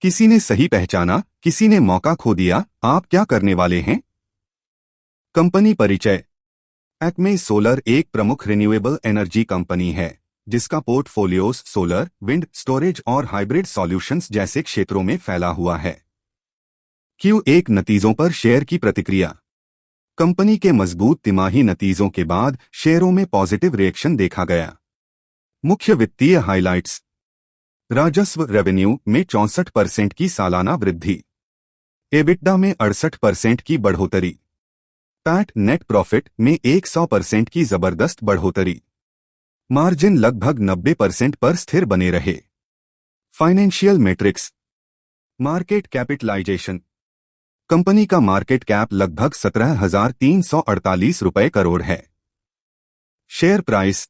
किसी ने सही पहचाना, किसी ने मौका खो दिया। आप क्या करने वाले हैं? कंपनी परिचय। एक्मे सोलर एक प्रमुख रिन्यूएबल एनर्जी कंपनी है जिसका पोर्टफोलियोज सोलर, विंड, स्टोरेज और हाइब्रिड सॉल्यूशंस जैसे क्षेत्रों में फैला हुआ है। Q1 नतीजों पर शेयर की प्रतिक्रिया। कंपनी के मजबूत तिमाही नतीजों के बाद शेयरों में पॉजिटिव रिएक्शन देखा गया। मुख्य वित्तीय हाइलाइट्स। राजस्व रेवेन्यू में 64% की सालाना वृद्धि, एबिटडा में 68% की बढ़ोतरी, पैट नेट प्रॉफिट में 100% की जबरदस्त बढ़ोतरी, मार्जिन लगभग 90% पर स्थिर बने रहे। Financial matrix. Market capitalization. Company का मार्केट कैप लगभग 17,348 रुपए करोड़ है। Share price.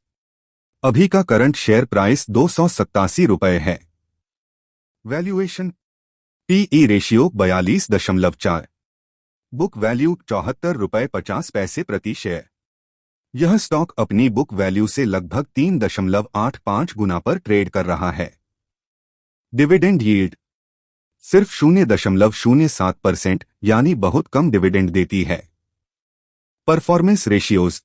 अभी का करंट शेयर प्राइस 287 रुपए है। Valuation. PE ratio 42.4, book value 74 रुपए 50 पैसे प्रति शेयर। यह स्टॉक अपनी बुक वैल्यू से लगभग 3.85 गुना पर ट्रेड कर रहा है। डिविडेंड यील्ड सिर्फ 0.07%, यानी बहुत कम डिविडेंड देती है। Performance ratios.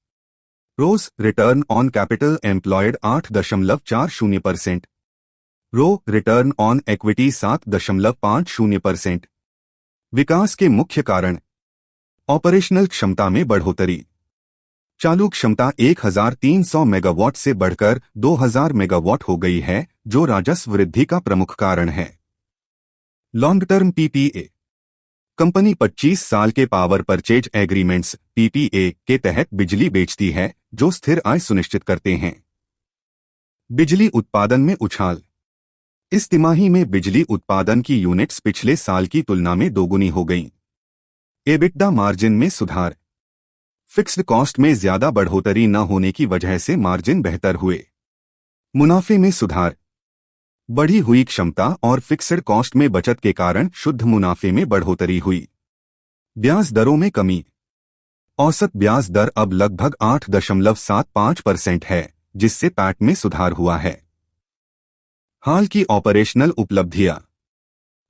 ROCE return on capital employed 8.40%, ROE return on equity 7.50%। विकास के मुख्य कारण। ऑपरेशनल क्षमता में बढ़ोतरी। चालू क्षमता 1300 मेगावाट से बढ़कर 2000 मेगावाट हो गई है, जो राजस्व वृद्धि का प्रमुख कारण है। Long term PPA. कंपनी 25 साल के पावर परचेज एग्रीमेंट्स पीपीए के तहत बिजली बेचती है, जो स्थिर आय सुनिश्चित करते हैं। बिजली उत्पादन में उछाल। इस तिमाही में बिजली उत्पादन की यूनिट्स पिछले साल की तुलना में दोगुनी हो गईं। एबिटडा मार्जिन में सुधार। फिक्स्ड कॉस्ट में ज्यादा बढ़ोतरी न होने की वजह से मार्जिन बेहतर हुए। मुनाफे में सुधार। बढ़ी हुई क्षमता और फिक्स्ड कॉस्ट में बचत के कारण शुद्ध मुनाफे में बढ़ोतरी हुई। ब्याज दरों में कमी। औसत ब्याज दर अब लगभग 8.75% है, जिससे पैट में सुधार हुआ है। हाल की ऑपरेशनल उपलब्धियां।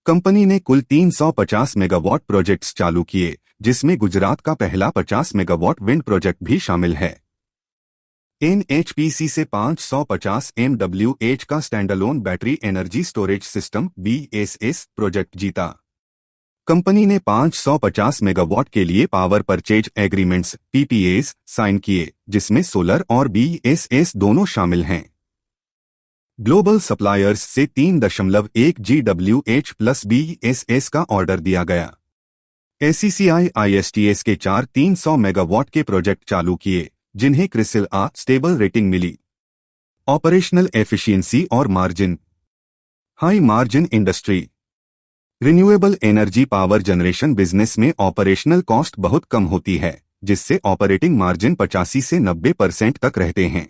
कंपनी ने कुल 350 मेगावाट प्रोजेक्ट्स चालू किए, जिसमें गुजरात का पहला 50 मेगावाट विंड प्रोजेक्ट भी शामिल है। एनएचपीसी से 550 MWH का standalone battery energy storage system BESS project जीता। कंपनी ने 550 मेगावाट के लिए power purchase agreements PPAs sign किए, जिसमें सोलर और BESS दोनों शामिल हैं। ग्लोबल सप्लायर्स से 3.1 GWH प्लस BESS का ऑर्डर दिया गया। ACCI ISTS के 4 300 मेगावाट के प्रोजेक्ट चालू किए, जिन्हें क्रिसिल A स्टेबल रेटिंग मिली। ऑपरेशनल एफिशिएंसी और margin. High margin industry. Renewable energy power generation business में ऑपरेशनल कॉस्ट बहुत कम होती है, जिससे ऑपरेटिंग मार्जिन 85 से 90% तक रहते हैं।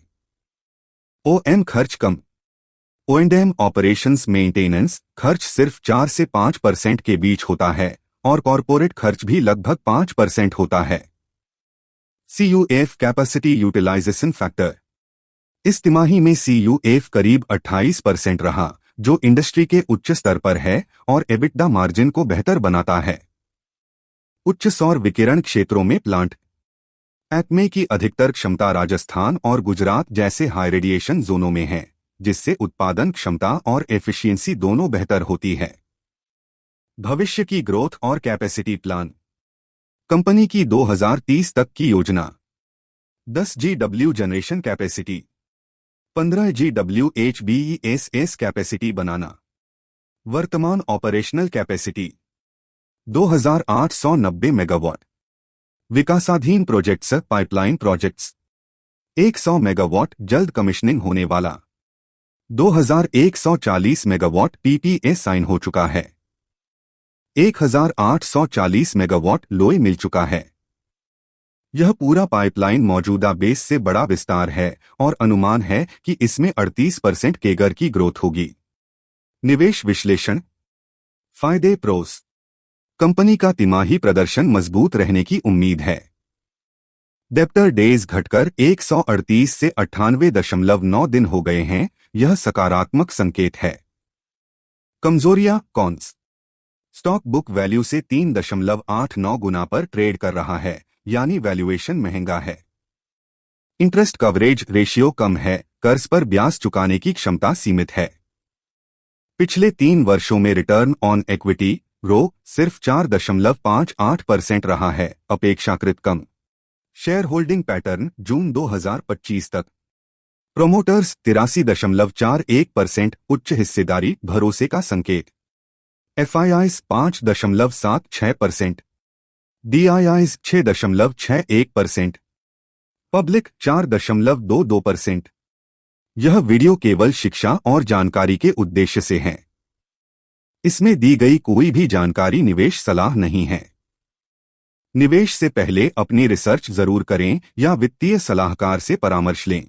OM खर्च कम। O&M ऑपरेशंस मेंटेनेंस खर्च सिर्फ 4 से 5% के बीच होता है और कॉरपोरेट खर्च भी लगभग 5% होता है। CUF capacity utilization factor. इस तिमाही में CUF करीब 28% रहा, जो इंडस्ट्री के उच्च स्तर पर है और एबिटडा मार्जिन को बेहतर बनाता है। उच्च सौर विकिरण क्षेत्रों में प्लांट। एक्मे की अधिकतर क्षमता राजस्थान और गुजरात जैसे हाई रेडिएशन जोनों में है, जिससे उत्पादन क्षमता और एफिशिएंसी दोनों बेहतर होती है। भविष्य की ग्रोथ और कैपेसिटी प्लान। कंपनी की 2030 तक की योजना। 10 GW generation capacity, 15 GW HBESS capacity बनाना। वर्तमान ऑपरेशनल कैपेसिटी 2890 मेगावाट। विकासाधीन प्रोजेक्ट्स पाइपलाइन प्रोजेक्ट्स 100 मेगावाट जल्द कमिश्निंग होने वाला। 2140 मेगावाट PPA साइन हो चुका है। 1840 मेगावाट लोई मिल चुका है। यह पूरा पाइपलाइन मौजूदा बेस से बड़ा विस्तार है और अनुमान है कि इसमें 38% केगर की ग्रोथ होगी। निवेश विश्लेषण। फायदे प्रोस। कंपनी का तिमाही प्रदर्शन मजबूत रहने की उम्मीद है। डेब्टर डेज घटकर 138 से 98.9 दिन हो गए हैं, यह सकारात्मक संकेत है। कमजोरियां कॉन्स। स्टॉक बुक वैल्यू से 3.89 गुना पर ट्रेड कर रहा है, यानी वैल्यूएशन महंगा है। इंटरेस्ट कवरेज रेशियो कम है, कर्ज पर ब्याज चुकाने की क्षमता सीमित है। पिछले 3 वर्षों में रिटर्न ऑन इक्विटी रो सिर्फ 4.58% रहा है, अपेक्षाकृत कम। शेयर होल्डिंग पैटर्न जून 2025 तक। प्रोमोटर्स 83.41%, उच्च हिस्सेदारी भरोसे का संकेत। FIIs 5.76%, DIIs 6.61%, public 4.22%। यह वीडियो केवल शिक्षा और जानकारी के उद्देश्य से है। इसमें दी गई कोई भी जानकारी निवेश सलाह नहीं है। निवेश से पहले अपनी रिसर्च जरूर करें या वित्तीय सलाहकार से परामर्श लें।